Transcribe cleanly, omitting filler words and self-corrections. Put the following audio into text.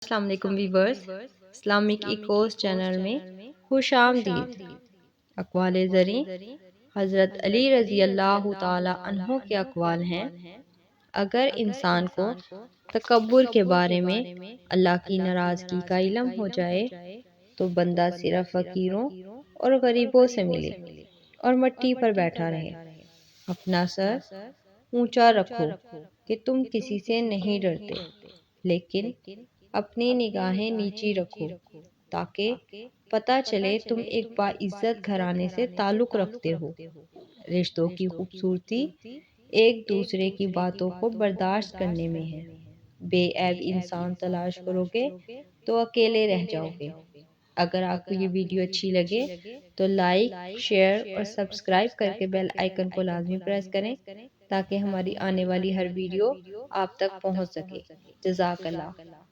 अस्सलाम वालेकुम viewers, Islamic Eeco channel में खुशामदीद। अक़वाल ज़री हज़रत अली रज़ी अल्लाह ताला अन्हो के अक़वाल हैं, अगर इंसान को तकब्बुर के बारे में अल्लाह की नाराज़गी का इल्म हो जाए तो बंदा सिर्फ फ़कीरों और गरीबों से मिले और मट्टी पर बैठा रहे। अपना सर ऊंचा रखो कि तुम किसी से नहीं डरते, लेकिन अपनी निगाहें नीची रखो ताकि पता चले तुम एक बाइज्जत घराने से ताल्लुक़ रखते हो। रिश्तों की खूबसूरती एक दूसरे की बातों को बर्दाश्त करने में है। बेऐब इंसान तलाश करोगे तो अकेले रह जाओगे। अगर आपको ये वीडियो अच्छी लगे तो लाइक, शेयर और सब्सक्राइब करके बेल आइकन को लाजमी प्रेस करें ताकि हमारी आने वाली हर वीडियो आप तक पहुंच सके। जज़ाकल्लाह।